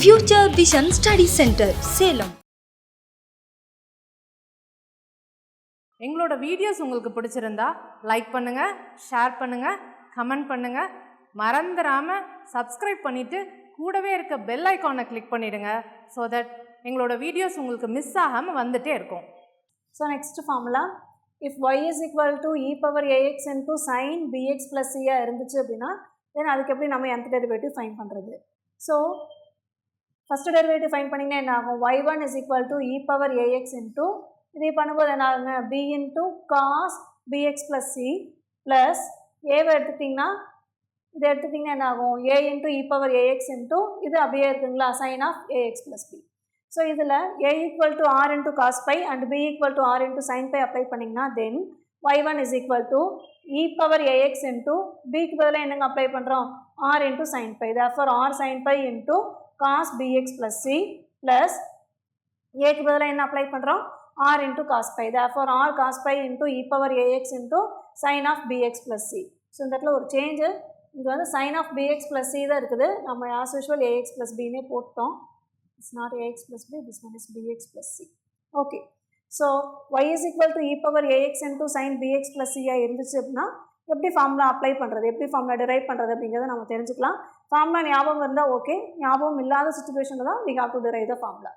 Future Vision Study Center, Salem. எங்களோட videos உங்களுக்கு பிடிச்சிருந்தா லைக் பண்ணுங்க, ஷேர் பண்ணுங்க, கமெண்ட் பண்ணுங்க. மறந்துடாம சப்ஸ்கிரைப் பண்ணிட்டு கூடவே இருக்க பெல் ஐகானை கிளிக் பண்ணிடுங்க. ஸோ தட் எங்களோட வீடியோஸ் உங்களுக்கு மிஸ் ஆகாமல் வந்துட்டே இருக்கும். So next formula, if y is equal to e power ax into sin bx plus c இருந்துச்சு அப்படின்னா தென் அதுக்கு எப்படி நம்ம nth டெரிவேட்டிவ் ஃபைண்ட் பண்ணுறது? ஸோ ஃபஸ்ட்டு டெரிவேட்டிவ் ஃபைண்ட் பண்ணிங்கன்னா என்ன ஆகும்? y1 is equal to e power ax into இதே பண்ணும்போது என்ன ஆகுங்க? b into cos bx plus c plus ஏவை எடுத்துட்டிங்கன்னா இதை எடுத்துட்டிங்கன்னா என்ன ஆகும்? a into e power ax into இது அப்படியே இருக்குங்களா? sin of ax plus b. So இதில் a equal to r into cos pi and b equal to r into sin pi apply பண்ணிங்கன்னா தென் y1 is equal to e power ax into bக்கு பதிலாக என்னங்க apply பண்ணுறோம்? r into sin pi. Therefore r sin pi into cos bx plus c plus aக்கு பதிலாக என்ன apply பண்ணுறோம்? r into cos pi. Therefore r cos pi into e power ax into sin of bx plus c. So இந்த இடத்துல ஒரு change, இங்கே வந்து sin of bx plus c தான் இருக்குது. நம்ம as usual ax plus bனே போட்டோம். It's not ax plus b, this one is bx plus c. Okay. So y is equal to e power ax into sin bx plus c இருந்துச்சு அப்படின்னா எப்படி formula apply பண்ணுறது, எப்படி formula drive பண்ணுறது அப்படிங்கிறத நம்ம தெரிஞ்சுக்கலாம். ஃபார்முலா ஞாபகம் இருந்தால் ஓகே, ஞாபகம் இல்லாத சுச்சுவேஷனில் தான் we have to derive the formula.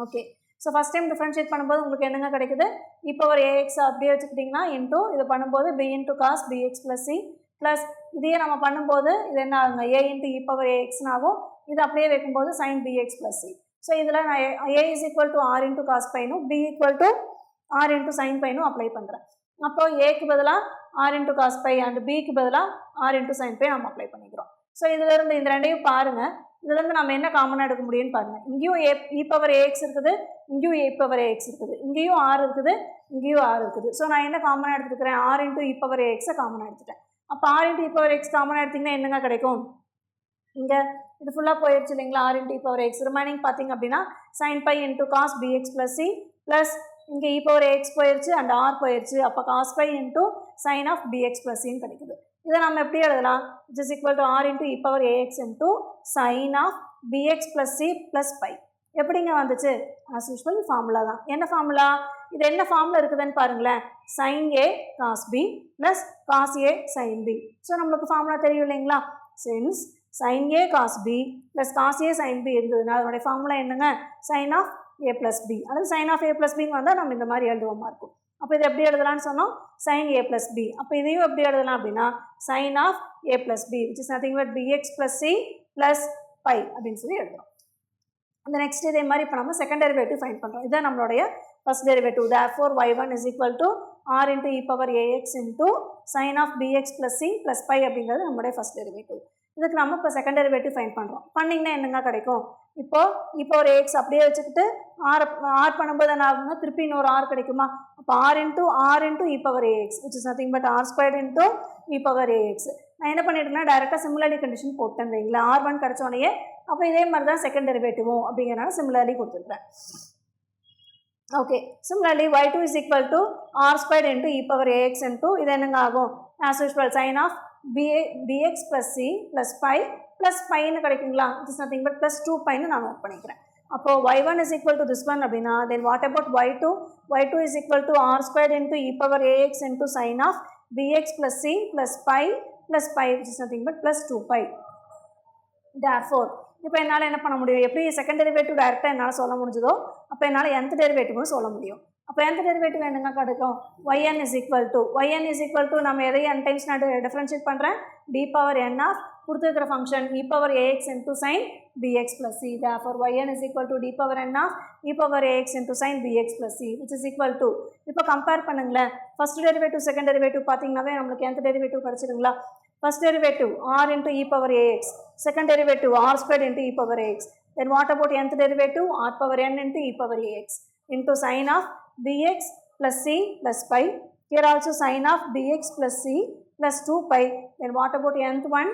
Okay. So first time differentiate பண்ணும்போது உங்களுக்கு என்னங்க கிடைக்குது? e power ax அப்படியே வச்சுக்கிட்டிங்கன்னா இன்ட்டு இதை பண்ணும்போது b into cos bx plus c plus இதையே நம்ம பண்ணும்போது இது என்ன ஆகுங்க? a into e power axன்னு ஆகும். இது அப்படியே வைக்கும்போது sin bx plus c. So இதில் நான் a is equal to r into cos பைனும் b equal to r into sin பைனும் அப்ளை பண்ணுறேன். அப்போ ஏக்கு பதிலாக r into cos pi and பிக்கு பதிலாக r into sin பை நம்ம அப்ளை பண்ணிக்கிறோம். ஸோ இதிலேருந்து இந்த ரெண்டையும் பாருங்கள், இதுலேருந்து நம்ம என்ன காமனாக எடுக்க முடியும்னு பாருங்கள். இங்கேயும் e power ax இருக்குது, இங்கேயும் e power ax இருக்குது, இங்கேயும் r இருக்குது, இங்கேயும் r இருக்குது. ஸோ நான் என்ன காமனாக எடுத்துக்கிறேன்? r into e power axை காமனாக எடுத்துட்டேன். அப்போ r into e power x காமனாக எடுத்திங்கன்னா என்னங்க கிடைக்கும்? இங்கே இது ஃபுல்லாக போயிடுச்சு இல்லைங்களா? r into e power x remaining பார்த்திங்க அப்படின்னா sin pi into cos bx plus c plus இங்கே e power x போயிடுச்சு அண்ட் r போயிடுச்சு. அப்போ cos pi into sin of bx plus cன்னு கிடைக்குது. இதை நம்ம எப்படி எழுதலாம்? which is equal to r into e power ax into sin of bx plus c plus pi. எப்படிங்க வந்துச்சு? as usual ஃபார்முலா தான். என்ன ஃபார்முலா? இது என்ன ஃபார்முலா இருக்குதுன்னு பாருங்களேன். sin a cos b plus cos a sin b. So நம்மளுக்கு formula தெரியும் இல்லைங்களா? since sin a cos b plus cos a sin b இருந்ததுனால அதனுடைய ஃபார்முலா என்னங்க? sin of a plus b. அதாவது sin of a plus bன்னு வந்தால் நம்ம இந்த மாதிரி எழுதுவோமா இருக்கும். அப்போ இது எப்படி எழுதலாம்னு சொன்னோம்? sin a plus b. அப்போ இதையும் எப்படி எழுதலாம் அப்படின்னா sin of a plus b which is nothing but bx plus c plus pi அப்படின்னு சொல்லி எழுதுறோம். அந்த நெக்ஸ்ட் இதே மாதிரி இப்போ நம்ம செகண்ட் டெரிவேட்டிவ் ஃபைண்ட் பண்ணுறோம். இதான் நம்மளுடைய first derivative. therefore y1 is equal to r into e power ax into sin of bx plus c plus pi அப்படிங்கிறது நம்மளுடைய ஃபர்ஸ்ட் டெரிவேட்டிவ். இதுக்கு நம்ம இப்போ செகண்ட் டெரிவேட்டிவ் ஃபைண்ட் பண்ணுறோம். பண்ணிங்கன்னா என்னங்க கிடைக்கும்? இப்போது e power ax அப்படியே வச்சுக்கிட்டு r பண்ணும்போது என்ன ஆகுங்க? திருப்பி இன்னொரு r கிடைக்குமா? அப்போ r into e power ax which is nothing but r squared into e power ax. நான் என்ன பண்ணிட்டேன்னா டைரெக்டாக சிமிலர்லி கண்டிஷன் போட்டேன் வைங்களா? r1 கிடச்சோடனே அப்போ இதே மாதிரி தான் செகண்ட் டெரிவேட்டிவும் அப்படிங்கிறனால சிமிலர்லி கொடுத்துருக்குறேன். Okay. Similarly y2 is equal to r squared into e power ax into இது என்னங்க ஆகும்? as usual sin of bx plus c plus pi plus piன்னு கிடைக்குங்களா? it is nothing but plus 2 piன்னு நான் நோட் பண்ணிக்கிறேன். அப்போ y1 is equal to this one அப்படின்னா then what about y2 is equal to r squared into e power ax into sin of bx plus c plus pi which is nothing but plus 2 pi. therefore இப்போ என்னால் என்ன பண்ண முடியும்? எப்படி second derivative டைரெக்டாக என்னால் சொல்ல முடிஞ்சதோ அப்போ என்னால் nth டெரிவேட்டிவும் சொல்ல முடியும். அப்போ nth டெரிவேட்டிவ் என்னங்க கிடைக்கும்? yn is equal to நம்ம எதை n டைம்ஸ் நான் டிஃப்ரென்ஷியேட் பண்ணுறேன்? d power n ஆஃப் கொடுத்துருக்கிற function e power ax into sin bx plus c. therefore yn is equal to d power n of e power ax into sin bx plus c which is equal to இப்போ compare பண்ணுங்களேன். First derivative second derivative பார்த்தீங்கன்னாவே நம்மளுக்கு nth derivative கிடச்சிடுங்களா? First derivative r into e power ax, second derivative r squared into e power ax. Then what about nth derivative? R power n into e power ax into sin of bx plus c plus pi. Here also sin of bx plus c plus 2 pi. Then what about nth one?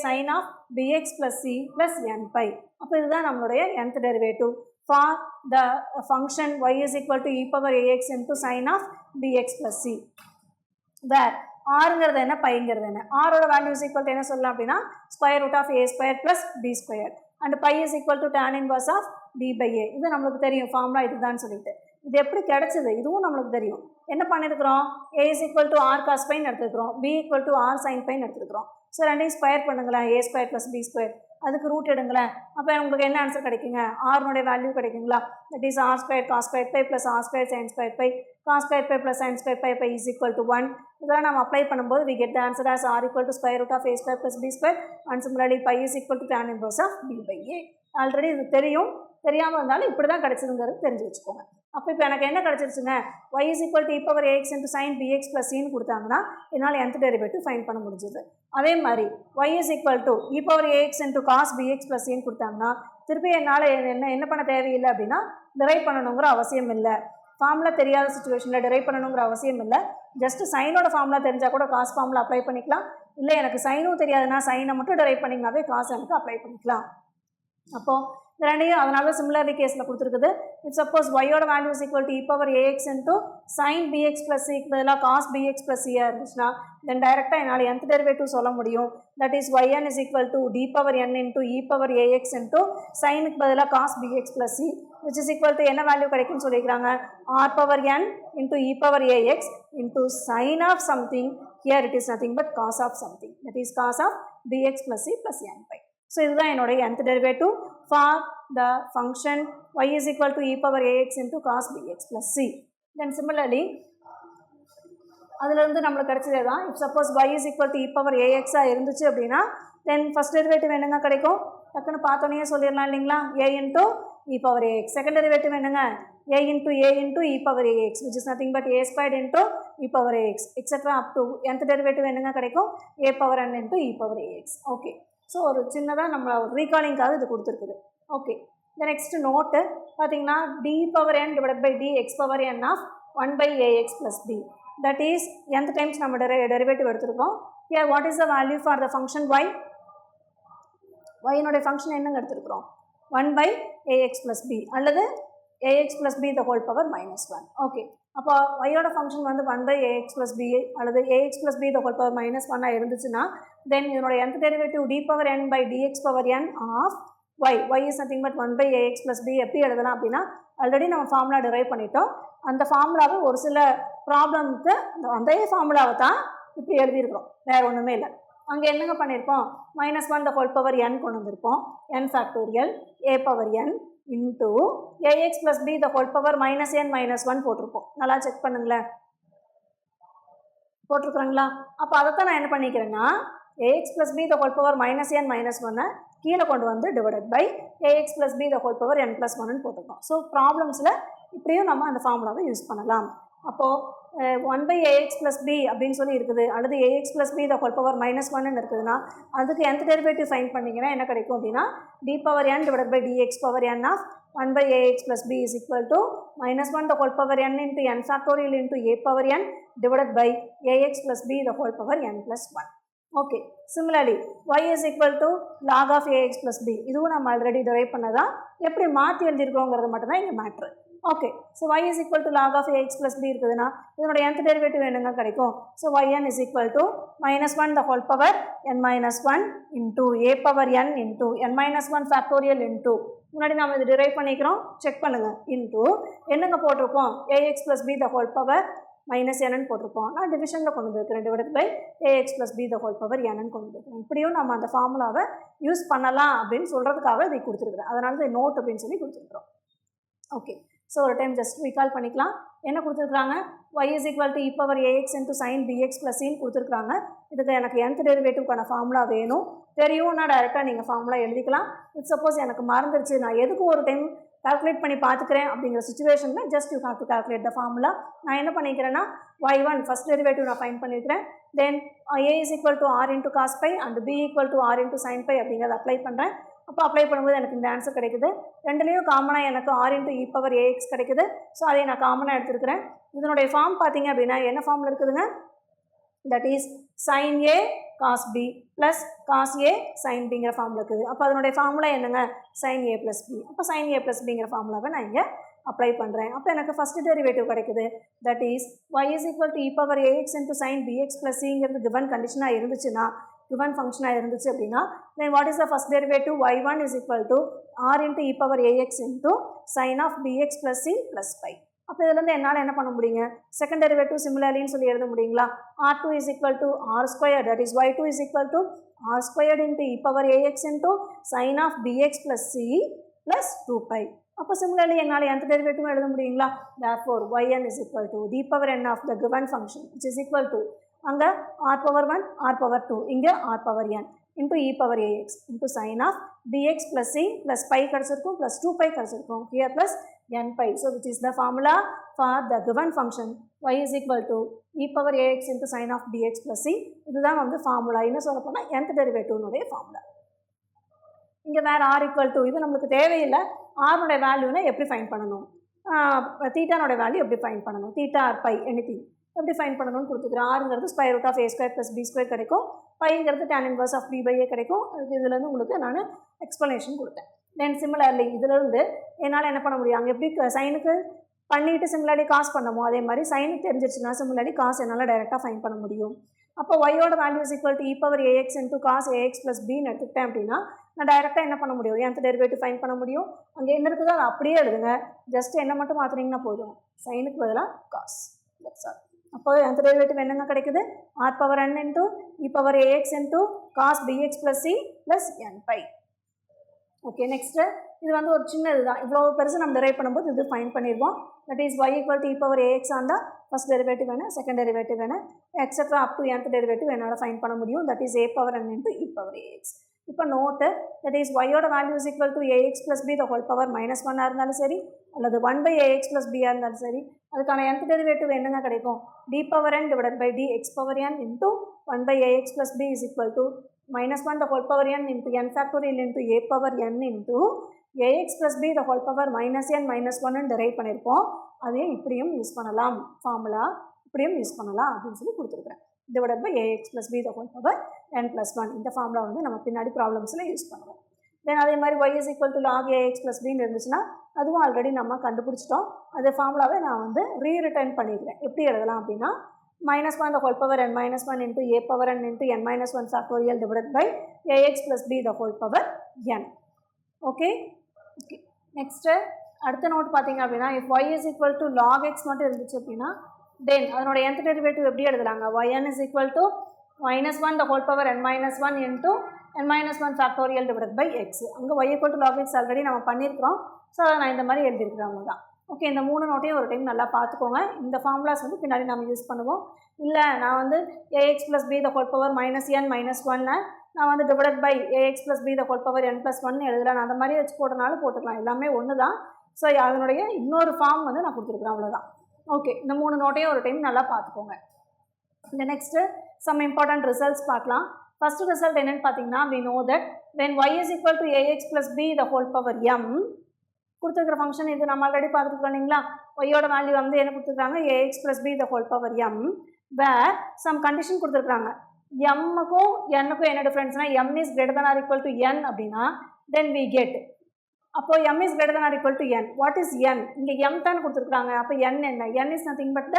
sin of bx plus c plus n pi. அப்போ இதுதான் நம்மளுடைய nth derivative for the function y is equal to e power ax into sin of bx plus c. Where ஆறுங்கிறது என்ன, பைங்கிறது என்ன? ஆரோட value is equal to என்ன சொல்லலாம் அப்படின்னா square root of A square plus B square. And pi is equal to tan inverse of B by A. இது நம்மளுக்கு தெரியும் ஃபார்முலா இதுதான் சொல்லிட்டு. இது எப்படி கிடைச்சது இதுவும் நம்மளுக்கு தெரியும். என்ன பண்ணியிருக்கிறோம், A is equal to R cos பைன்னு எடுத்துக்கிறோம், B equal to R sine பைன்னு எடுத்துக்கிறோம். ஸோ ரெண்டையும் ஸ்கொயர் பண்ணுங்களேன், A square plus B square, அதுக்கு ரூட் எடுங்களேன். அப்போ உங்களுக்கு என்ன ஆன்சர் கிடைக்குங்க, ஆர்னுடைய வேல்யூ கிடைக்குங்களா. That is R square cos square pi plus R square sine square pi cos square pi plus sine square pi is equal to 1. இதெல்லாம் நம்ம அப்ளை பண்ணும்போது we get the answer as r equal to square root of a square plus b square and similarly pi is equal to tan inverse of b by a. Already இது தெரியும், தெரியாமல் இருந்தாலும் இப்படி தான் கிடச்சிதுங்கிறது தெரிஞ்சு வச்சுக்கோங்க. அப்போ இப்போ எனக்கு என்ன கிடச்சிருச்சுங்க, y is equal to e power ax into sin bx plus cன்னு கொடுத்தாங்கன்னா என்னால் nth டெரிவேட்டிவ் ஃபைண்ட் பண்ண முடிஞ்சது. அதே மாதிரி y is equal to e power ax into cos bx plus cன்னு கொடுத்தாங்கன்னா திருப்பி என்னால் என்ன பண்ண தேவையில்லை அப்படின்னா டிரைவ் பண்ணணுங்கிற அவசியம் இல்லை. ஃபார்முலா தெரியாத சுச்சுவேஷனில் டிரைவ் பண்ணணுங்கிற அவசியம் இல்லை. ஜஸ்ட் சைனோட ஃபார்முலா தெரிஞ்சால் கூட காஸ் ஃபார்முலா அப்ளை பண்ணிக்கலாம். இல்லை எனக்கு சைனும் தெரியாதுன்னா சைனை மட்டும் டிரைவ் பண்ணிங்கனாவே காசு எனக்கு அப்ளை பண்ணிக்கலாம். அப்போது இந்த ரெண்டையும் அதனால சிமிலர்லி கேஸில் கொடுத்துருக்குது. இப் சப்போஸ் ஒய்யோட value is equal to e power ax into sine bx plus சிக்கு பதிலாக காஸ் பிஎக்ஸ் ப்ளஸ் சியாக இருந்துச்சுன்னா தென் டைரெக்டாக என்னால் nth டெரிவேட்டிவ் சொல்ல முடியும். That is Y N is equal to D power N into E power ax into சைனுக்கு பதிலாக cos px plus C which is equal to என்ன வேல்யூ கிடைக்குன்னு சொல்லியிருக்காங்க, R power N into E power ax into sine of something. Here it is nothing but cos of something, that is cos of B X plus C plus N pi. So இதுதான் என்னுடைய nth derivative for the function y is equal to e power ax into cos bx plus c. Then similarly அதிலிருந்து நம்மளுக்கு கிடைச்சதே தான். இப் suppose y is equal to e power ax இருந்துச்சு அப்படின்னா தென் first derivative என்னங்க கிடைக்கும், டக்குன்னு பார்த்தோன்னே சொல்லிடலாம் இல்லைங்களா, a into e power ax. Second derivative என்னங்க, a into e power ax which is nothing but a squared into e power ax etc. up to nth derivative என்னங்க கிடைக்கும், a power n into e power ax. Okay, so ஒரு சின்னதாக நம்ம ரீகாலிங்காக இது கொடுத்துருக்குது. ஓகே, இந்த நெக்ஸ்ட் நோட்டு பார்த்தீங்கன்னா D power N divide by D X power N of 1 by ax plus b. That is nth times நம்ம டெரிவேட்டிவ் எடுத்துருக்கோம். Here what is the value for the function y? y-னுடைய ஃபங்க்ஷன் என்னங்க எடுத்துருக்குறோம், 1 by ax plus b அல்லது ax plus b the whole power minus 1. Okay, அப்போ y-யோட function வந்து 1 by ax plus b அல்லது ax plus b the whole power minus 1 இருந்துச்சுன்னா then இதனுடைய nth derivative d power n by dx power n of y is nothing but 1 by ax plus b எப்படி எழுதலாம் அப்படின்னா already நம்ம formula drive பண்ணிட்டோம். அந்த ஃபார்முலாவை ஒரு சில ப்ராப்ளம்க்கு அதே ஃபார்முலாவை தான் இப்படி எழுதியிருக்கிறோம், வேறு ஒன்றுமே இல்லை. அங்கே என்னங்க பண்ணியிருக்கோம், -1 the whole power n கொண்டு வந்திருப்போம், n factorial a power n into ax plus b the whole power -n-1 போட்டிருப்போம். நல்லா செக் பண்ணுங்களேன், போட்டிருக்குறாங்களா. அப்போ அதை தான் நான் என்ன பண்ணிக்கிறேன்னா ax plus b the whole power -n-1 கீழே கொண்டு வந்து divided by ax plus b the whole power n plus 1 போட்டிருக்கோம். ஸோ ப்ராப்ளம்ஸில் இப்படியும் நம்ம அந்த ஃபார்முலாவை யூஸ் பண்ணலாம். அப்போது 1 by ax plus b அப்படின்னு சொல்லி இருக்குது, அல்லது ax plus b the whole power -1 இருக்குதுன்னா அதுக்கு nth டெரிவேட்டிவ் ஃபைண்ட் பண்ணிங்கன்னா என்ன கிடைக்கும் அப்படின்னா d power n divided by dx power n of 1 by ax plus b is equal to -1 the whole power n into n factorial into a power n divided by ax plus b the whole power n plus 1. Okay, similarly y is equal to log of ax plus b இதுவும் நம்ம already drive பண்ணதான், எப்படி மாற்றி எழுதியிருக்கிறோங்கிறது மட்டும்தான் இங்கே matter. Okay, so y is equal to log of ax plus b இருக்குதுன்னா இதனுடைய nth derivative என்னங்க கிடைக்கும், so yn is equal to -1 the whole power n-1 into a power n into n-1 factorial into முன்னாடி நம்ம இது drive பண்ணிக்கிறோம், check பண்ணுங்கள், into என்னங்க போட்டிருப்போம் ax plus b the whole power -n போட்டிருப்போம். நான் டிவிஷனில் கொண்டு வந்துருக்கிறேன், divide by ax plus b the whole power n கொண்டு வந்துருக்கிறேன். இப்படியும் நம்ம அந்த ஃபார்முலாவை யூஸ் பண்ணலாம் அப்படின்னு சொல்கிறதுக்காக இதை கொடுத்துருக்குறேன், அதனால தான் நோட் அப்படின்னு சொல்லி கொடுத்துருக்குறோம். ஓகே, ஸோ ஒரு டைம் ஜஸ்ட் ரீகால் பண்ணிக்கலாம். என்ன கொடுத்துருக்குறாங்க, y is equal to e power ax into sin bx plus c கொடுத்துருக்குறாங்க. இதுக்கு எனக்கு nth டெரிவேட்டிவ்க்கான ஃபார்முலா வேணும், தெரியும்னா டைரெக்டாக நீங்கள் ஃபார்முலா எழுதிக்கலாம். இட் சப்போஸ் எனக்கு மறந்துருச்சு, நான் எதுக்கு ஒரு டைம் கால்குலேட் பண்ணி பார்த்துக்கிறேன் அப்படிங்கிற சுச்சுவேஷனில் just you have to calculate the formula. நான் என்ன பண்ணிக்கிறேன்னா y1 ஃபஸ்ட் டெரிவேட்டிவ் நான் ஃபைண்ட் பண்ணியிருக்கிறேன், தென் a is equal to r into cos pi and b equal to r into sin pi அப்படிங்கிறத அப்ளை பண்ணுறேன். அப்போ அப்ளை பண்ணும்போது எனக்கு இந்த ஆன்சர் கிடைக்குது. ரெண்டுலேயும் காமனாக எனக்கு r into e power ax கிடைக்குது. ஸோ அதை நான் காமனாக எடுத்துருக்கிறேன். இதனுடைய ஃபார்ம் பார்த்தீங்க அப்படின்னா என்ன ஃபார்மில் இருக்குதுங்க, that is sin a cos b plus cos a sin bங்கிற ஃபார்மில் இருக்குது. அப்போ அதனுடைய ஃபார்முலா என்னங்க, sin a plus b. அப்போ sin a plus bங்கிற ஃபார்முலாவை நான் இங்கே அப்ளை பண்ணுறேன். அப்போ எனக்கு ஃபஸ்ட்டு டெரிவேட்டிவ் கிடைக்குது, that is y is equal to e power ax into sin bx plus cங்கிறது கிவன் கண்டிஷனாக இருந்துச்சுன்னா given ஃபங்க்ஷனாக இருந்துச்சு அப்படின்னா then what is the first derivative? y1 is equal to r into e power ax into sin of bx plus c plus pi. அப்போ இதுலேருந்து என்னால் என்ன பண்ண முடியுங்க, செகண்ட் டெரிவேட்டிவ் சிமிலர்லின்னு சொல்லி எழுத முடியுங்களா? r2 is equal to r squared, that is y2 is equal to r squared into e power ax into sin of bx plus c plus 2 pi. அப்போ சிமிலர்லி என்னால் nth டெரிவேட்டிவ் எழுத முடியுங்களா? therefore yn is equal to d power n of the given function which is equal to அங்கே r power 1 r power 2 இங்கே r power n into e power ax into sin of bx plus c plus pi கிடச்சிருக்கும் plus 2 pi கிடச்சிருக்கும் here plus n pi. So which is the formula for the given function y is equal to e power ax into sin of bx plus c. இதுதான் வந்து formula. என்ன சொல்ல போனால் nth டெரிவேட்டிவ்னுடைய formula. இங்கே வேறு r equal to இது நம்மளுக்கு தேவையில்லை. ஆர்னுடைய வேல்யூனை எப்படி ஃபைன் பண்ணணும், தீட்டானோட வேல்யூ எப்படி ஃபைன் பண்ணணும், தீட்டா ஆர் பை எனிதிங் எப்படி ஃபைன் பண்ணணும்னு கொடுத்துக்கிறேன். ஆறுங்கிறது square root of A square plus B square கிடைக்கும், பைங்கிறது tan inverse of B by a கிடைக்கும். இதுலேருந்து உங்களுக்கு நான் எக்ஸ்ப்ளனேஷன் கொடுத்தேன். தென் சிமிலர்லி இதிலிருந்து என்னால் என்ன பண்ண முடியும், அங்கே எப்படி சைனுக்கு பண்ணிவிட்டு சிமிலர்லி காசு பண்ணமோ அதே மாதிரி சைனுக்கு தெரிஞ்சிருச்சுன்னா சிமிலர்லி காசு என்னால் டைரெக்டாக ஃபைன் பண்ண முடியும். அப்போ ஒய்யோட value is equal to e power ax into cos a x plus பின்னு எடுத்துக்கிட்டேன் அப்படின்னா நான் டைரெக்டாக என்ன பண்ண முடியும், nth டெரிவேட்டிவ் ஃபைன் பண்ண முடியும். அங்கே என்ன இருக்குதோ அதை அப்படியே எழுதுங்க, ஜஸ்ட் என்ன மட்டும் மாற்றினீங்கன்னா போதும், சைனுக்கு பதிலாக காஸ். That's all. அப்போ nth டெரிவேட்டிவ் என்னென்ன கிடைக்குது, r பவர் n இன்ட்டு இ power ax into cos px plus C plus என் பை. ஓகே, நெக்ஸ்ட்டு இது வந்து ஒரு சின்ன இதுதான், இவ்வளோ பெருசு நம்ம டெரைவ் பண்ணும்போது இது ஃபைன் பண்ணிடுவோம். That is y equal to e power ax இருந்தால் ஃபஸ்ட் டெரிவேட்டிவ் வேணும், செகண்ட் டெரிவேட்டிவ் வேணும், extra up to nth derivative என்னால் ஃபைன் பண்ண முடியும். That is a power n into E power ax. இப்போ நோட்டு, தட் இஸ் ஒய்யோட value is equal to ax plus b the whole power -1 இருந்தாலும் சரி, அல்லது 1 பை ஏஎக்ஸ் ப்ளஸ் பியாக இருந்தாலும் சரி, அதுக்கான nth டெரிவேட்டிவ் என்னங்க கிடைக்கும், d power n divided by D X power n into 1 by ax plus b is equal to -1 the whole power n into n factorial into a power n into ax plus b the whole power -n -1 derive பண்ணியிருப்போம். அதே இப்படியும் use பண்ணலாம், formula இப்படியும் use பண்ணலாம் அப்படின்னு சொல்லி கொடுத்துருக்குறேன். Divided by ax plus b the whole power n plus 1. இந்த ஃபார்முலா வந்து நம்ம பின்னாடி ப்ராப்ளம்ஸில் யூஸ் பண்ணுவோம். தென் அதே மாதிரி y is equal to log ax plus bன்னு இருந்துச்சுன்னா அதுவும் ஆல்ரெடி நம்ம கண்டுபிடிச்சிட்டோம். அது ஃபார்முலாவை நான் வந்து ரீரிட்டன் பண்ணிக்கிறேன். எப்படி எழுதலாம் அப்படின்னா -1 the whole power n -1 into a power n into n -1 factorial divided by ax plus b the whole power n. Okay, next அடுத்த நோட் பார்த்தீங்க அப்படின்னா if y is equal to log x மட்டும் இருந்துச்சு அப்படின்னா தென் அதனோட nth டெரிவேட்டிவ் எப்படி எழுதலாங்க, yn is equal to -1 the whole power n -1 into n -1 factorial divided by x. அங்கே y equal to log x already நம்ம பண்ணியிருக்கிறோம். ஸோ அதை நான் இந்த மாதிரி எழுதியிருக்கிறேன் அவ்வளோதான். ஓகே, இந்த 3 நோட்டையும் ஒரு டைம் நல்லா பார்த்துக்கோங்க. இந்த ஃபார்முலாஸ் வந்து பின்னாடி நம்ம யூஸ் பண்ணுவோம். இல்லை நான் வந்து ax plus b the whole power -n -1 நான் வந்து divided by ax plus b the whole power n + 1 எழுதலாம். நான் அந்த மாதிரி வச்சு போட்டனாலும் போட்டுக்கலாம், எல்லாமே ஒன்று தான். ஸோ அதனுடைய இன்னொரு ஃபார்ம் வந்து நான் கொடுத்துருக்குறேன், அவ்வளோதான். ஓகே, இந்த 3 நோட்டையும் ஒரு டைம் நல்லா பார்த்துக்கோங்க. இந்த நெக்ஸ்ட்டு சம் இம்பார்ட்டன்ட் ரிசல்ட்ஸ் பார்க்கலாம். ஃபஸ்ட்டு ரிசல்ட் என்னென்னு பார்த்தீங்கன்னா we know that when y is equal to ax plus b the whole power m கொடுத்துருக்கிற ஃபங்க்ஷன் இது நம்ம ஆல்ரெடி பார்த்துருக்கோம் இல்லைங்களா. ஒய்யோட வேல்யூ வந்து என்ன கொடுத்துருக்காங்க, a x plus b the whole power m. Where some condition கொடுத்துருக்காங்க, எம்முக்கும் என்னுக்கும் என்ன டிஃப்ரென்ஸ்னா m is greater than or equal to n அப்படின்னா தென் வி கெட். அப்போது m is greater than or equal to n. What is n, இங்கே m தான் கொடுத்துருக்காங்க. அப்போ என் என்ன, n is nothing but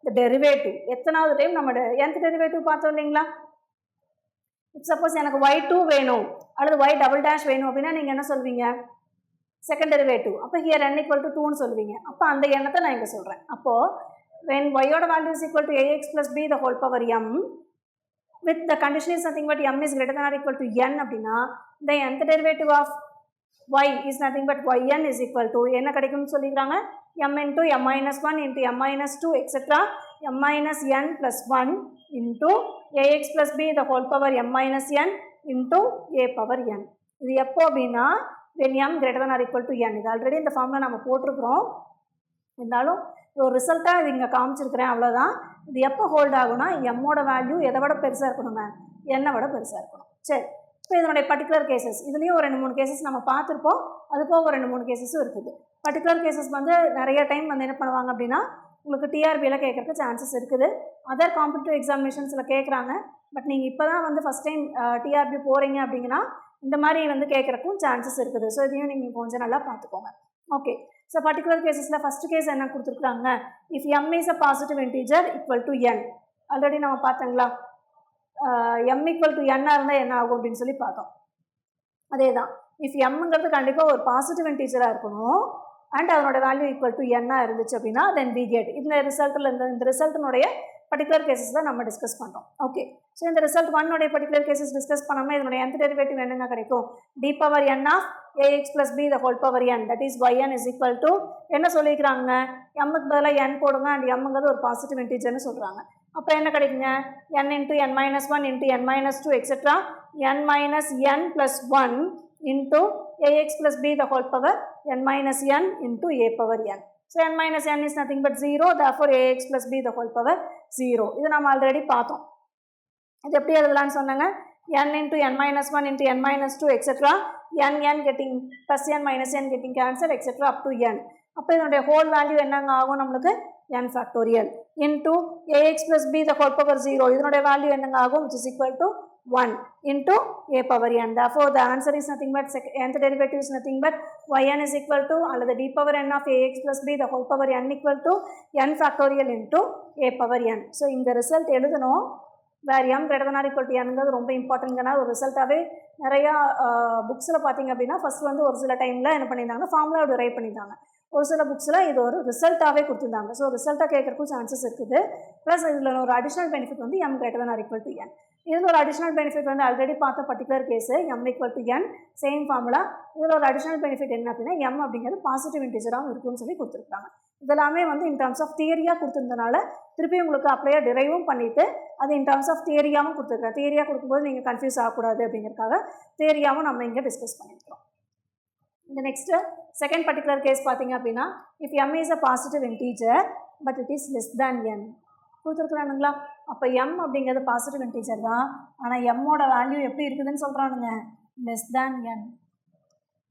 the derivative. எத்தனாவது டைம் நம்ம nth derivative பார்த்தோம் இல்லைங்களா. இப் சப்போஸ் எனக்கு y2 வேணும் அல்லது y டபுள் டேஷ் வேணும் அப்படின்னா நீங்கள் என்ன சொல்வீங்க, செகண்ட் டெரிவேட்டிவ். அப்போ ஹியர் n ஈக்குவல் டு 2ன்னு சொல்லுவீங்க. அப்போ அந்த எண்ணத்தை நான் இங்கே சொல்கிறேன். அப்போது when y-ஓட value is equal to ax plus b the whole power m with the condition is nothing but m is greater than or equal to n அப்படின்னா the nth derivative of y is nothing but yn is equal to என்ன கிடைக்கும்னு சொல்லிக்கிறாங்க, m into m minus 1 into m minus 2 etc. m minus n plus 1 into ax plus b the whole power m minus n into a power n. இது எப்போ அப்படின்னா when m greater than or equal to n. இது already இந்த ஃபார்மில் நம்ம போட்டிருக்கிறோம், இருந்தாலும் ஒரு ரிசல்ட்டாக இது இங்கே காமிச்சிருக்கிறேன், அவ்வளோதான். இது எப்போ ஹோல்ட் ஆகும்னா எம்மோட வேல்யூ எதை விட பெருசாக இருக்கணுங்க, என்னை விட பெருசாக இருக்கணும். சரி, இப்போ இதனுடைய பர்டிகுலர் கேசஸ் இதுலேயும் ஒரு 2-3 கேசஸ் நம்ம பார்த்துருப்போம், அது போக ஒரு 2-3 கேசஸும் இருக்குது. பர்டிகுலர் கேசஸ் வந்து நிறைய டைம் வந்து என்ன பண்ணுவாங்க அப்படின்னா உங்களுக்கு டிஆர்பியில் கேட்குறதுக்கு சான்சஸ் இருக்குது. அதர் காம்படிட்டிவ் எக்ஸாமினேஷன்ஸில் கேட்குறாங்க. பட் நீங்கள் இப்போ தான் வந்து ஃபஸ்ட் டைம் டிஆர்பி போகிறீங்க அப்படிங்கன்னா இந்த மாதிரி வந்து கேட்குறக்கும் சான்சஸ் இருக்குது. ஸோ இதையும் நீங்கள் கொஞ்சம் நல்லா பார்த்துக்கோங்க. ஓகே, ஸோ பர்டிகுலர் கேசஸில் ஃபஸ்ட்டு கேஸ் என்ன கொடுத்துருக்குறாங்க, if m is a positive integer equal to n. Already நம்ம பார்த்தோங்களா, எம் ஈக்குவல் டு என்னாக இருந்தால் என்ன ஆகும் அப்படின்னு சொல்லி பார்த்தோம். அதே தான், இஃப் எம்ங்கிறது கண்டிப்பாக ஒரு பாசிட்டிவ் இன்டீஜராக இருக்கணும் அண்ட் அதனோட வேல்யூ ஈக்குவல் டு என்னாக இருந்துச்சு அப்படின்னா தென் வி கெட் இந்த ரிசல்ட்டில் இந்த ரிசல்ட்டினுடைய பர்டிகுலர் கேசஸ் தான் நம்ம டிஸ்கஸ் பண்ணுறோம். ஓகே, ஸோ இந்த ரிசல்ட் ஒன்னுடைய பர்டிகுலர் கேசஸ் டிஸ்கஸ் பண்ணாமல் இதனுடைய nth டெரிவேட்டிவ் என்னங்க கிடைக்கும்? d power n of ax plus b the whole power n, that is yn is equal to என்ன சொல்லிக்கிறாங்க? mக்கு பதிலாக n போடுங்க அண்ட் mங்கிறது ஒரு பாசிட்டிவ் இன்டீஜர்னு சொல்கிறாங்க. அப்போ என்ன கிடைக்குங்க? n into n minus 1 into n minus 2 etc. n minus n plus 1 into ax plus b the whole power n minus n into a power n. So n minus n is nothing but 0, therefore ax plus b the whole power 0. இது நம்ம already பார்த்தோம். இது எப்படி எழுதலாம்னு சொன்னாங்க? n into n minus 1 into n minus 2 etc. n getting plus n minus n getting cancelled etc. up to n. அப்போ இதனுடைய whole value என்னங்க ஆகும் நம்மளுக்கு? n factorial into ax plus b the whole power 0. இதனுடைய value என்னங்க ஆகும்? which is equal to 1 into a power n. Therefore the answer is nothing but nth derivative is nothing but yn is equal to அல்லது d power n of ax plus b the whole power n equal to n factorial into a power n. So இந்த result எழுதணும் வேர் m greater than or equal to nங்கிறது ரொம்ப இம்பார்ட்டன்ட்னா ஒரு ரிசல்ட்டாகவே நிறையா புக்ஸில் பார்த்தீங்க அப்படின்னா first வந்து ஒரு சில டைமில் என்ன பண்ணியிருந்தாங்கன்னா ஃபார்முலா டிரைவ் பண்ணியிருந்தாங்க. ஒரு சில புக்ஸில் இது ஒரு ரிசல்ட்டாகவே கொடுத்துருந்தாங்க. ஸோ ரிசல்ட்டாக கேட்கறக்கும் சான்சஸ் இருக்குது. ப்ளஸ் இதில் ஒரு அடிஷனல் பெனிஃபிட் வந்து m greater than or equal to n. இதில் ஒரு அடிஷனல் பெனிஃபிட் வந்து ஆல்ரெடி பார்த்த particular case m equal to n same formula. இதில் ஒரு அடிஷனல் பெனிஃபிட் என்ன அப்படின்னா m அப்படிங்கிறது பாசிட்டிவ் இன்டிஜராகவும் இருக்குன்னு சொல்லி கொடுத்துருக்காங்க. இதெல்லாமே வந்து இன் டர்ம்ஸ் ஆஃப் தியரியாக கொடுத்துருந்தனால திருப்பி உங்களுக்கு அப்படியே டிரைவும் பண்ணிவிட்டு அது இன் டர்ம்ஸ் ஆஃப் தியரியாகவும் கொடுத்துருக்கேன். தியரியாக கொடுக்கும்போது நீங்கள் கன்ஃபியூஸ் ஆகக்கூடாது அப்படிங்கிறதுக்காக தியரியாகவும் நம்ம இங்கே டிஸ்கஸ் பண்ணியிருக்கிறோம். இந்த நெக்ஸ்ட்டு செகண்ட் பர்டிகுலர் கேஸ் பார்த்தீங்க அப்படின்னா if m is a positive integer but it is less than n கொடுத்துருக்குறானுங்களா? அப்போ m அப்படிங்கிறது பாசிட்டிவ் இன்டீஜர் தான், ஆனால் mோட வேல்யூ எப்படி இருக்குதுன்னு சொல்கிறானுங்க? Less than n.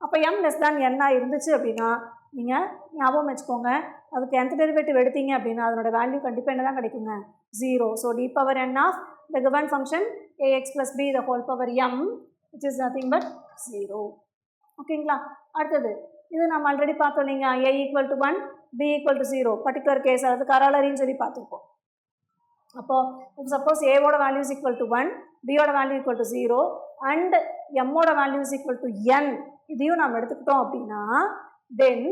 அப்போ m லெஸ் தேன் n இருந்துச்சு அப்படின்னா நீங்கள் ஞாபகம் வச்சுக்கோங்க, அதுக்கு nth டெரிவேட்டிவ் எடுத்தீங்க அப்படின்னா அதனோட வேல்யூ கண்டிப்பாக என்ன தான் கிடைக்குங்க? 0. So d power n of the given function ax plus b the whole power m which is nothing but 0. ஓகேங்களா? அடுத்தது இது நம்ம ஆல்ரெடி பார்த்தோம். நீங்கள் a equal to 1 b equal to 0 particular case அதாவது கராலரின்னு சொல்லி பார்த்துருப்போம். அப்போது சப்போஸ் ஏவோட வேல்யூ இஸ் ஈக்குவல் டு 1, பியோட வேல்யூ ஈக்குவல் டு 0 அண்ட் எம்மோட value is equal to n இதையும் நம்ம எடுத்துக்கிட்டோம் அப்படின்னா தென்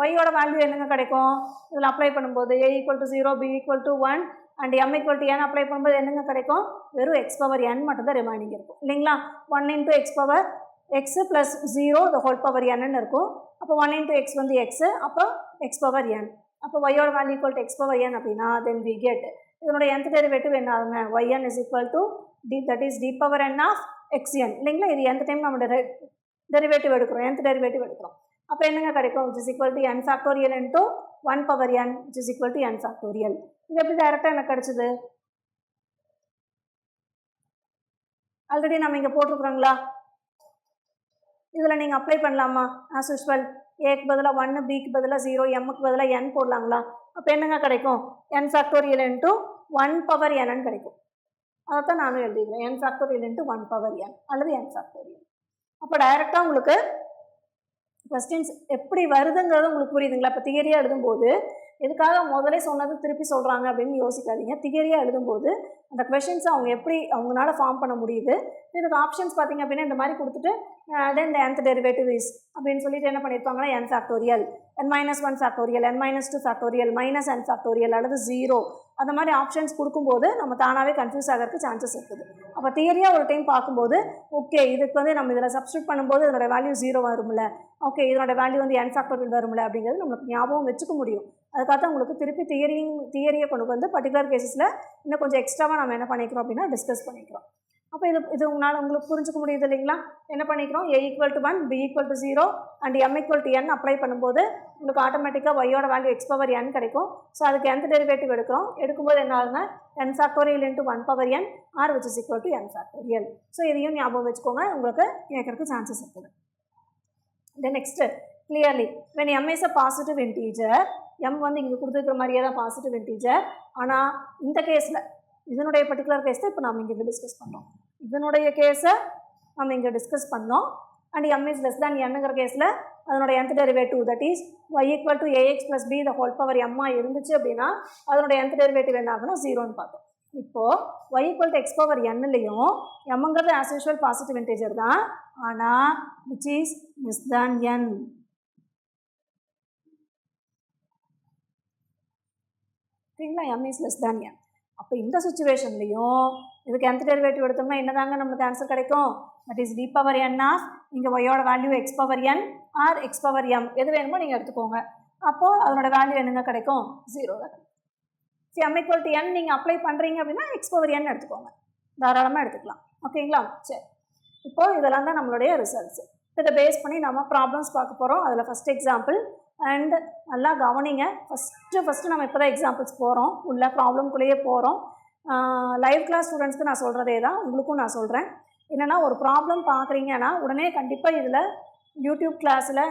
ஒய்யோட வேல்யூ என்னங்க கிடைக்கும்? இதில் அப்ளை பண்ணும்போது a equal to 0, b equal to 1 and m equal to n apply பண்ணும்போது என்னங்க கிடைக்கும்? வெறும் x பவர் n மட்டும்தான் ரிமைனிங் இருக்கும் இல்லைங்களா? 1 into x power x plus 0 த ஹோல் பவர் n இருக்கும். அப்போ 1 இன்ட்டு x வந்து x, அப்போ x பவர் n. அப்போ ஒய்யோட value equal to x power n அப்படின்னா தென் வி கெட் இதனுடைய nth டெரிவேட்டிவ் என்ன ஆகுங்க? yn is equal to d that is d power n of xn இல்லைங்களா? இது nth டைம் நம்ம டெரிவேட்டிவ் எடுக்கிறோம், nth டெரிவேட்டிவ் எடுக்கிறோம். அப்போ என்னங்க கிடைக்கும்? which is equal to n factorial into 1 power n which is equal to n factorial. இது எப்படி டைரெக்டாக எனக்கு கிடச்சிது? ஆல்ரெடி நம்ம இங்கே போட்டிருக்குறோங்களா? இதில் நீங்கள் அப்ளை பண்ணலாமா? ஆஸ் யூஸ்வல் ஏக்கு பதிலாக 1, பிக்கு பதிலாக 0, எம்முக்கு பதிலாக n போடலாங்களா? அப்போ என்னங்க கிடைக்கும்? n factorial into 1 power n கிடைக்கும். அதை தான் நானும் எழுதிக்கிறேன், n factorial into 1 power n அல்லது n factorial. அப்போ டைரெக்டாக உங்களுக்கு கொஸ்டின்ஸ் எப்படி வருதுங்கிறது உங்களுக்கு புரியுதுங்களா? இப்போ தியரியாக எழுதும்போது எதுக்காக முதலே சொன்னது திருப்பி சொல்கிறாங்க அப்படின்னு யோசிக்காதீங்க. தியரியாக எழுதும்போது அந்த கொஷின்ஸை அவங்க எப்படி அவங்களால ஃபார்ம் பண்ண முடியுது. இதுக்கு ஆப்ஷன்ஸ் பார்த்திங்க அப்படின்னா இந்த மாதிரி கொடுத்துட்டு தென் the nth derivative is அப்படின்னு சொல்லிட்டு என்ன பண்ணியிருப்பாங்கன்னா n factorial, n minus 1 factorial, n minus 2 factorial, minus n factorial அல்லது 0 அந்த மாதிரி ஆப்ஷன்ஸ் கொடுக்கும்போது நம்ம தானாகவே கன்ஃபியூஸ் ஆகிறதுக்கு சான்சஸ் இருக்குது. அப்போ தியரியாக ஒரு டைம் பார்க்கும்போது ஓகே இதுக்கு வந்து நம்ம இதில் சப்ஸ்டியூட் பண்ணும்போது இதனோட வேல்யூ 0 வரும்ல, ஓகே இதனோட வேல்யூ வந்து n factorial வரும்ல அப்படிங்கிறது நம்மளுக்கு ஞாபகம் வச்சுக்க முடியும். அதுக்காக உங்களுக்கு திருப்பி தியரியை கொண்டு வந்து பர்டிகுலர் கேஸஸில் இன்னும் கொஞ்சம் எக்ஸ்ட்ராவாக நம்ம என்ன பண்ணிக்கிறோம் அப்படின்னா டிஸ்கஸ் பண்ணிக்கிறோம். அப்போ இது உங்களுக்கு புரிஞ்சுக்க முடியுது இல்லைங்களா? என்ன பண்ணிக்கிறோம்? a equal to 1, b equal to 0 and m equal to n apply பண்ணும்போது உங்களுக்கு ஆட்டோமேட்டிக்காக ஒய்யோட வேல்யூ x பவர் n கிடைக்கும். ஸோ அதுக்கு nth டெரிவேட்டிவ் எடுக்கும்போது என்ன ஆகுங்க? n factorial into 1 power n r which is equal to n factorial. So இதையும் ஞாபகம் வச்சுக்கோங்க, உங்களுக்கு கேட்கறதுக்கு சான்சஸ் இருக்குது. Then next clearly when m is a positive integer, m வந்து இங்கே கொடுத்துருக்கிற மாதிரியே தான் பாசிட்டிவ் இன்டீஜர். ஆனால் இந்த கேஸில் இதனுடைய பர்டிகுலர் கேஸ் தான் இப்போ நம்ம இங்கே டிஸ்கஸ் பண்ணோம். இதனுடைய கேஸை நம்ம இங்கே டிஸ்கஸ் பண்ணோம் and m is less than nங்கிற கேஸில் அதனுடைய nth derivative that is y equal to ax plus b the whole power m இருந்துச்சு அப்படின்னா அதனுடைய nth டெரிவேட்டிவ் என்ன ஆகுனா 0ன்னு பார்த்தோம். இப்போது y equal to x power என்லையும் எம்ங்கிறது ஆஸ் யூஷுவல் பாசிட்டிவ் இன்டீஜர் தான், ஆனால் which is less than n. சரிங்களா, m is less than n. அப்போ இந்த சுச்சுவேஷன்லையும் இதுக்கு nth டெரிவேட்டிவ் எடுத்தோம்னா என்னதாங்க நம்மளுக்கு ஆன்சர் கிடைக்கும்? That is d power n of இங்கே ஒய்யோட value x power n or x power m எது வேணுமோ நீங்கள் எடுத்துக்கோங்க. அப்போது அதனோட வேல்யூ என்னங்க கிடைக்கும்? 0 தான். So m equal to n நீங்கள் அப்ளை பண்ணுறீங்க அப்படின்னா எக்ஸ் பவர் n எடுத்துக்கோங்க, தாராளமாக எடுத்துக்கலாம். ஓகேங்களா? சரி, இப்போது இதெல்லாம் தான் நம்மளுடைய ரிசல்ட்ஸ். இதை பேஸ் பண்ணி நம்ம ப்ராப்ளம்ஸ் பார்க்க போகிறோம். அதில் ஃபஸ்ட் எக்ஸாம்பிள் அண்ட் நல்லா கவனிங்க. ஃபஸ்ட்டு நம்ம இப்போ தான் எக்ஸாம்பிள்ஸ் போகிறோம், உள்ள ப்ராப்ளம்குள்ளேயே போகிறோம். லைவ் கிளாஸ் ஸ்டூடெண்ட்ஸ்க்கு நான் சொல்கிறதே தான் உங்களுக்கும் நான் சொல்கிறேன். என்னென்னா ஒரு ப்ராப்ளம் பார்க்குறீங்கன்னா உடனே கண்டிப்பாக இதில் யூடியூப் கிளாஸில்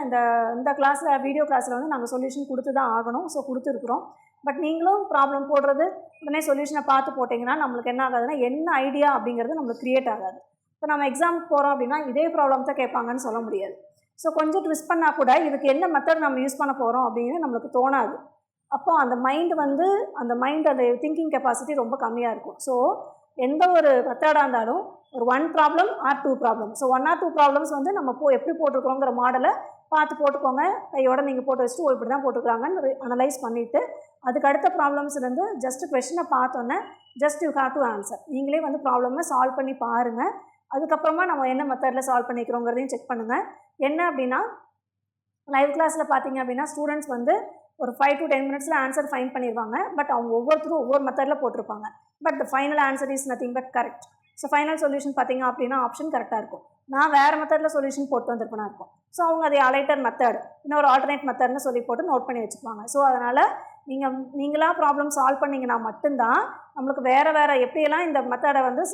இந்த கிளாஸில் வீடியோ கிளாஸில் வந்து நாங்கள் சொல்யூஷன் கொடுத்து தான் ஆகணும். ஸோ கொடுத்துருக்குறோம். பட் நீங்களும் ப்ராப்ளம் போடுறது உடனே சொல்யூஷனை பார்த்து போட்டிங்கன்னா நம்மளுக்கு என்ன ஆகாதுன்னா என்ன ஐடியா அப்படிங்கிறது நம்மளுக்கு க்ரியேட் ஆகாது. இப்போ நம்ம எக்ஸாமுக்கு போகிறோம் அப்படின்னா இதே ப்ராப்ளம் தான் கேட்பாங்கன்னு சொல்ல முடியாது. ஸோ கொஞ்சம் ட்விஸ்ட் பண்ணால் கூட இதுக்கு என்ன மெத்தட் நம்ம யூஸ் பண்ண போகிறோம் அப்படின்னு நம்மளுக்கு தோணாது. அப்போது அந்த மைண்ட் அந்த திங்கிங் கெப்பாசிட்டி ரொம்ப கம்மியாக இருக்கும். ஸோ எந்த ஒரு மெத்தடாக இருந்தாலும் ஒரு 1 problem R 2 problem, so 1 or 2 problems வந்து நம்ம எப்படி போட்டிருக்கோங்கிற மாடலை பார்த்து போட்டுக்கோங்க. கையோட நீங்கள் போட்டு வச்சுட்டு இப்படி தான் போட்டுருக்காங்கன்னு அனலைஸ் பண்ணிவிட்டு அதுக்கு அடுத்த ப்ராப்ளம்ஸ்லேருந்து ஜஸ்ட் கொஷினை பார்த்தோன்னே just you have to answer. நீங்களே வந்து ப்ராப்ளமை சால்வ் பண்ணி பாருங்கள். அதுக்கப்புறமா நம்ம என்ன மெத்தடில் சால்வ் பண்ணிக்கிறோங்கிறதையும் செக் பண்ணுங்கள். என்ன அப்படின்னா லைவ் கிளாஸில் பார்த்தீங்க அப்படின்னா ஸ்டூடெண்ட்ஸ் வந்து ஒரு 5 to 10 minutes ஆன்சர் ஃபைண்ட் பண்ணிடுவாங்க. பட் அவங்க ஒவ்வொருத்தரும் ஒவ்வொரு மெத்தடில் போட்டிருப்பாங்க. But the final answer is nothing but correct. So final solution பார்த்தீங்க அப்படின்னா ஆப்ஷன் கரெக்டாக இருக்கும். நான் வேறு மெத்தடில் சொல்யூஷன் போட்டு வந்திருப்பேனா இருக்கும். ஸோ அவங்க அதை அலைட்டர் மெத்தட் இன்னொரு ஆல்டர்னேட் மெத்தட்னு சொல்லி போட்டு நோட் பண்ணி வச்சுக்குவாங்க. ஸோ அதனால் நீங்களாக ப்ராப்ளம் சால்வ் பண்ணிங்கன்னா மட்டும்தான் நம்மளுக்கு வேறு எப்படியெல்லாம் இந்த மெத்தடை வந்து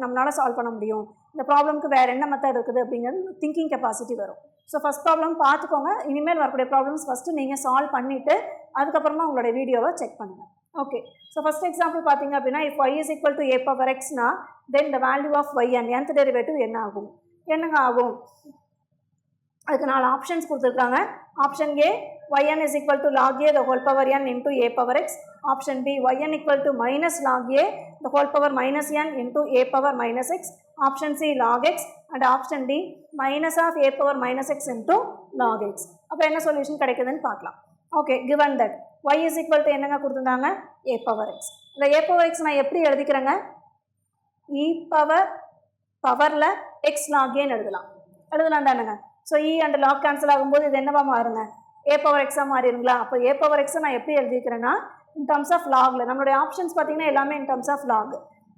நம்மளால் சால்வ் பண்ண முடியும், இந்த ப்ராப்ளம்க்கு வேறு என்ன மெத்தட் இருக்குது அப்படிங்கிறது திங்கிங் கெப்பாசிட்டி வரும். ஸோ ஃபஸ்ட் ப்ராப்ளம் பார்த்துக்கோங்க. இனிமேல் வரக்கூடிய ப்ராப்ளம்ஸ் ஃபஸ்ட்டு நீங்கள் சால்வ் பண்ணிவிட்டு அதுக்கப்புறமா உங்களுடைய வீடியோவை செக் பண்ணுங்கள். ஓகே, ஸோ ஃபஸ்ட் எக்ஸாம்பிள் பார்த்தீங்க அப்படின்னா if y is equal to a power xனா தென் the value of y and nth derivative என்ன ஆகும்? என்னங்க ஆகும்? அதுக்கு 4 ஆப்ஷன்ஸ் கொடுத்துருக்காங்க. Option a yn is equal to log a the whole power n into a power x. Option b yn equal to minus log a the whole power minus n into a power minus x. Option c log x and option d minus of a power minus x into log x. அப்போ என்ன solution கிடைக்குதுன்னு பார்க்கலாம். Okay, given that y is equal to என்னங்க கொடுத்துருந்தாங்க? a power x. இந்த a power x நான் எப்படி எழுதிக்கிறேங்க? e பவரில் x log a எழுதலாம் தானுங்க. So e and log cancel ஆகும்போது இது என்னவா மாறுங்க? a power x மாறிடுங்களா? அப்போ a power x நான் எப்படி எழுதிக்கிறேன்னா இன் டர்ம்ஸ் ஆஃப் லாகில். நம்மளுடைய ஆப்ஷன்ஸ் பார்த்தீங்கன்னா எல்லாமே இன் டர்ம்ஸ் ஆஃப் லாக்.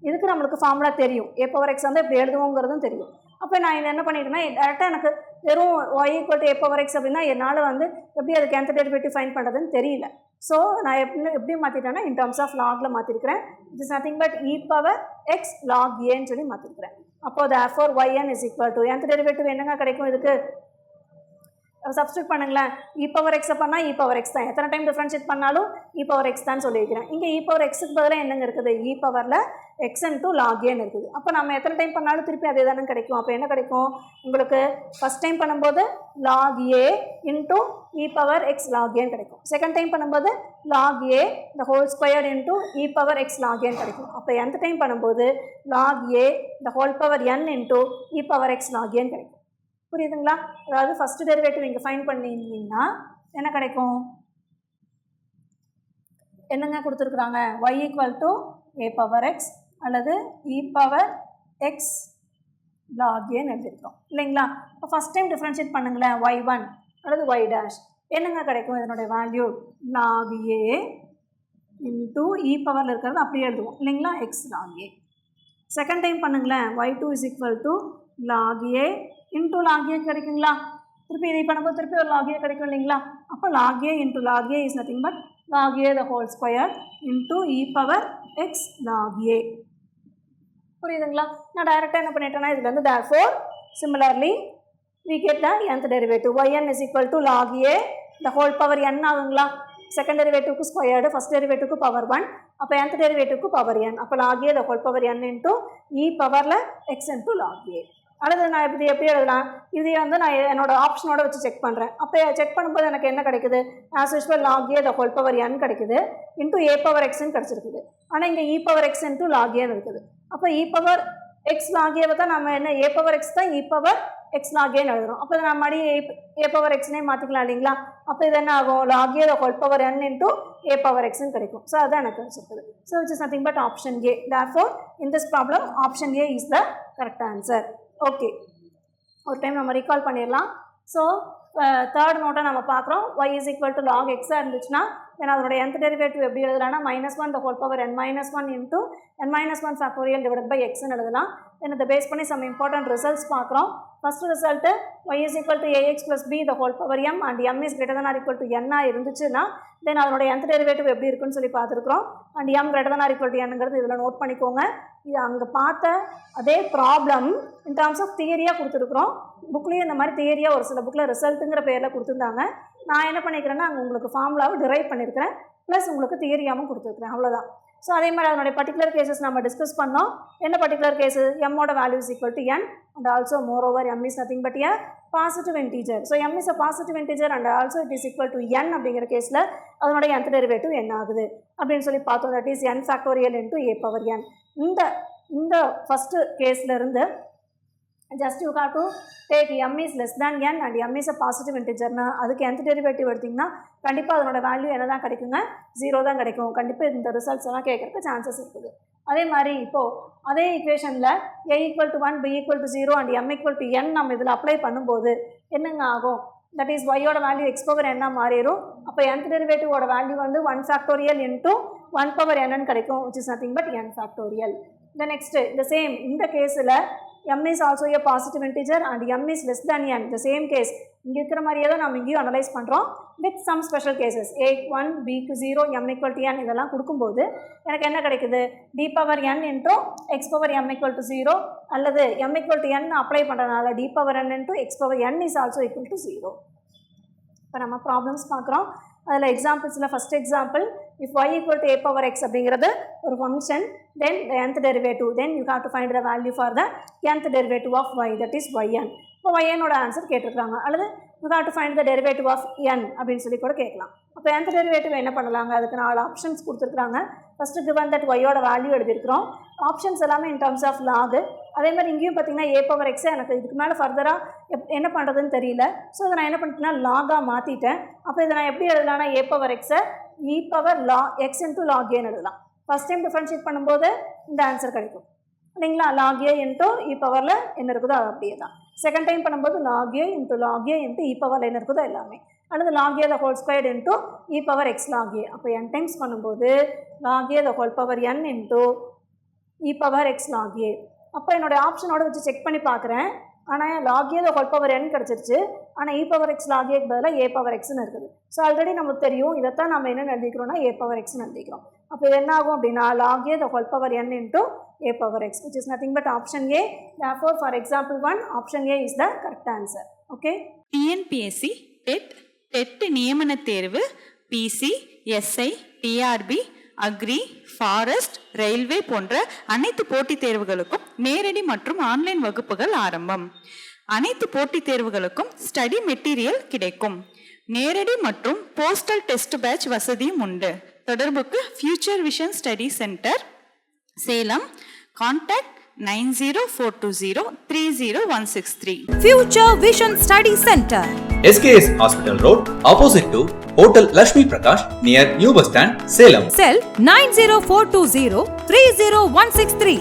இதுக்கு நம்மளுக்கு ஃபார்முலா தெரியும், a power x வந்து எப்படி எழுதுவோங்கிறதும் தெரியும். அப்போ நான் இதை என்ன பண்ணிட்டேன்னா டேரெக்டாக எனக்கு வெறும் y equal to a power x அப்படின்னா என்னால் வந்து எப்படி அதுக்கு nth டெரிவேட்டிவ் ஃபைண்ட் பண்ணுறதுன்னு தெரியல. ஸோ நான் எப்படி மாற்றிட்டேன்னா இன் டர்ம்ஸ் ஆஃப் லாகில் மாற்றிருக்கிறேன். It is nothing but e power x log aன்னு சொல்லி மாற்றிருக்கிறேன். அப்போது therefore yn is equal to nth derivative என்னங்க கிடைக்கும்? இதுக்கு சப்ஸ்டியூட் பண்ணுங்களேன். e power x பண்ணால் e power x தான். எத்தனை டைம் டிஃப்ரென்ஷியேட் பண்ணாலும் e power x தான் சொல்லியிருக்கிறேன். இங்கே e power xக்கு பதிலாக என்னங்க இருக்குது? e பவரில் x into log a இருக்குது. அப்போ நம்ம எத்தனை டைம் பண்ணாலும் திருப்பி அதே தானே கிடைக்கும். அப்போ என்ன கிடைக்கும் உங்களுக்கு? ஃபஸ்ட் டைம் பண்ணும்போது log a into e power x log a கிடைக்கும். செகண்ட் டைம் பண்ணும்போது log a the whole square into e power x log a கிடைக்கும். அப்போ nth டைம் பண்ணும்போது log a the whole power n into e power x log a கிடைக்கும். புரியுதுங்களா? அதாவது first derivative இங்கே find பண்ணியிருந்தீங்கன்னா என்ன கிடைக்கும்? என்னங்க கொடுத்துருக்குறாங்க? y equal to a power x அல்லது e power x log aன்னு எழுதிருக்கோம் இல்லைங்களா? இப்போ ஃபஸ்ட் டைம் டிஃப்ரென்ஷியேட் பண்ணுங்களேன். y1 அல்லது y dash என்னங்க கிடைக்கும்? இதனுடைய value log a into e பவரில் இருக்கிறது அப்படியே எழுதுவோம் இல்லைங்களா? x log a. Second time பண்ணுங்களேன். y2 is equal to log a into log a கிடைக்குங்களா? திருப்பி இதை பண்ணும்போது திருப்பி ஒரு log a கிடைக்கும் இல்லைங்களா? அப்போ log a into log a is nothing but log a the whole square into e power x log a. புரியுதுங்களா? நான் டைரெக்டாக என்ன பண்ணிட்டேன்னா இதுலேருந்து therefore similarly we get the nth derivative yn is equal to log a the whole power n ஆகுங்களா? Second டெரிவேட்டிவ்க்கு squared, first டெரிவேட்டிவ்க்கு power 1, அப்போ nth டெரிவேட்டிவ்க்கு power n. அப்போ log a the whole power n into e பவரில் x into log a. அல்லது நான் எப்படி எழுதலாம், இதை வந்து நான் என்னோட ஆப்ஷனோட வச்சு செக் பண்ணுறேன். அப்போ செக் பண்ணும்போது எனக்கு என்ன கிடைக்குது, as usual log a the whole power n கிடைக்குது, இன்ட்டு a power xன்னு கிடச்சிருக்குது. ஆனால் இங்கே e power x into log a இருக்குது. அப்போ e power x log a தான் நம்ம என்ன a power x தான் e power x log a எழுதுறோம். அப்போ நம்ம மறுபடி a power xனே மாற்றிக்கலாம் இல்லைங்களா. அப்போ இது என்ன ஆகும், log a the whole power n into a power xன்னு கிடைக்கும். ஸோ அதுதான் எனக்கு கிடைச்சிருக்குது. So which is nothing but option A. Therefore in this problem option A is the correct answer. Okay, ஒரு டைம் நம்ம ரீகால் பண்ணிடலாம். ஸோ தேர்ட் நோட்டை நம்ம பார்க்குறோம். y is equal to log x இருந்துச்சுன்னா தென் அதனுடைய nth டெரிவேட்டிவ் எப்படி எழுதலாம்னா -1 the whole power n minus 1 into n minus 1 factorial divided by xன்னு எழுதலாம். தென் இதை பேஸ் பண்ணி சம் இம்பார்ட்டன்ட் ரிசல்ட்ஸ் பார்க்குறோம். First result y is equal to ax plus b the whole power m and m is greater than or equal to n இருந்துச்சுன்னா தென் அதனுடைய nth derivative எப்படி இருக்குன்னு சொல்லி பார்த்துருக்குறோம். And m greater than or equal to nங்கிறது இதில் note பண்ணிக்கோங்க. இது அங்கே பார்த்த அதே ப்ராப்ளம் இன் டர்ம்ஸ் ஆஃப் தியரியாக கொடுத்துருக்குறோம். புக்லேயும் இந்த மாதிரி தியரியாக ஒரு சில புக்கில் ரிசல்ட்டுங்கிற பேரில் கொடுத்துருந்தாங்க. நான் என்ன பண்ணிக்கிறேன்னா அங்கே உங்களுக்கு ஃபார்முலாவை டிரைவ் பண்ணியிருக்கிறேன், ப்ளஸ் உங்களுக்கு தியரியாகவும் கொடுத்துருக்குறேன், அவ்வளோதான். ஸோ அதே மாதிரி அதனுடைய பர்டிகுலர் கேசஸ் நம்ம டிஸ்கஸ் பண்ணோம். என்ன பர்டிகுலர் கேஸு, எம்மோட value is equal to n and also moreover m is nothing but a positive integer. So m is a positive integer and also it is equal to n அப்படிங்கிற கேஸில் அதனுடைய nth derivative என்ன ஆகுது அப்படின்னு சொல்லி பார்த்தோம். That is n factorial into a power n. இந்த first கேஸ்லேருந்து just you have to take m is less than n and m is a positive integer னா அதுக்கு nth டெரிவேட்டிவ் எடுத்திங்கன்னா கண்டிப்பாக அதனோட வேல்யூ என்ன தான் கிடைக்குங்க, 0 தான் கிடைக்கும். கண்டிப்பாக இந்த ரிசல்ட்ஸ் எல்லாம் கேட்குறதுக்கு சான்சஸ் இருக்குது. அதே மாதிரி இப்போது அதே ஈக்குவேஷனில் a equal to 1 b equal to 0 and m equal to n நம்ம இதில் அப்ளை பண்ணும்போது என்னங்க ஆகும், தட் இஸ் y ஓட வேல்யூ x power n மாறிடும். அப்போ nth டெரிவேட்டிவோட வேல்யூ வந்து 1 factorial into 1 power n கிடைக்கும், which is nothing but n factorial. The next, the same, இந்த கேஸில் m is also a positive integer and m is less than n. The same case இங்கே இருக்கிற மாதிரியே தான் நம்ம இங்கேயும் அனலைஸ் பண்ணுறோம் with some special cases. a 1 b க்கு 0 m equal to n இதெல்லாம் கொடுக்கும்போது எனக்கு என்ன கிடைக்குது, d power n into x power m equal to 0 அல்லது m equal to n apply பண்ணுறதுனால d power n into x power n is also equal to 0. இப்போ நம்ம ப்ராப்ளம்ஸ் பார்க்குறோம். அதில் எக்ஸாம்பிள்ஸில் first example, if y equal to a power x அப்படிங்கிறது ஒரு function, then the nth derivative, then you have to find the value for the nth derivative of y, that is yn. இப்போ yn-ஓட answer கேட்டிருக்காங்க, அல்லது you have to find the derivative of n அப்படின்னு சொல்லி கூட கேட்கலாம். அப்போ nth derivative என்ன பண்ணலாங்க, அதுக்கு 4 ஆப்ஷன்ஸ் கொடுத்துருக்குறாங்க. ஃபஸ்ட்டு given that y-ஓட வேல்யூ எழுதியிருக்கிறோம். ஆப்ஷன்ஸ் எல்லாமே in terms of log. அதே மாதிரி இங்கேயும் பார்த்தீங்கன்னா a power x எனக்கு இதுக்கு மேலே ஃபர்தராக என்ன பண்ணுறதுன்னு தெரியல. ஸோ அதை நான் என்ன பண்ணிட்டேன்னா லாகாக மாற்றிட்டேன். அப்போ இதை நான் எப்படி எழுதலாம்னா a power x-ஐ e power log x into log a எழுதலாம். ஃபஸ்ட் டைம் டிஃபரன்ஷியேட் பண்ணும்போது இந்த ஆன்சர் கிடைக்கும் இல்லைங்களா, log a into e பவரில் என்ன இருக்குதோ அது அப்படியே தான். செகண்ட் டைம் பண்ணும்போது log a into e பவரில் என்ன இருக்குதோ எல்லாமே, அல்லது log a the whole squared into e power x log a. அப்போ n டைம்ஸ் பண்ணும்போது log a the whole power n into e power x log a. அப்போ என்னோடய ஆப்ஷனோட வச்சு செக் பண்ணி பார்க்குறேன். ஆனால் log a the whole power n கிடச்சிருச்சு, ஆனால் e power x log a பதிலாக a power xன்னு இருக்குது. ஸோ ஆல்ரெடி நமக்கு தெரியும், இதைத்தான் நம்ம என்ன எழுதிக்கிறோம்னா a power xன்னு எழுதிக்கிறோம். அப்போ இது என்ன ஆகும் அப்படின்னா log a the whole power n into a power x, which is nothing but option A. Therefore for example 1, option A is the correct answer. Okay. TNPSC, TET நியமன தேர்வு, PC, SI, TRB, agri, forest, railway போன்ற அனைத்து போட்டித் தேர்வுகளுக்கும் நேரடி மற்றும் online வகுப்புகள் ஆரம்பம். அனைத்து போட்டித் தேர்வுகளுக்கும் ஸ்டடி மெட்டீரியல் கிடைக்கும். நேரடி மற்றும் போஸ்டல் டெஸ்ட் பேட்ச் வசதியும் உண்டு. தொடர்புக்கு future vision study centre, Salem. Contact 9042030163. Future Vision Study Center, SKS Hospital Road, opposite to Hotel Lakshmi Prakash, near New Bus Stand, Salem. Cell 90420 30163.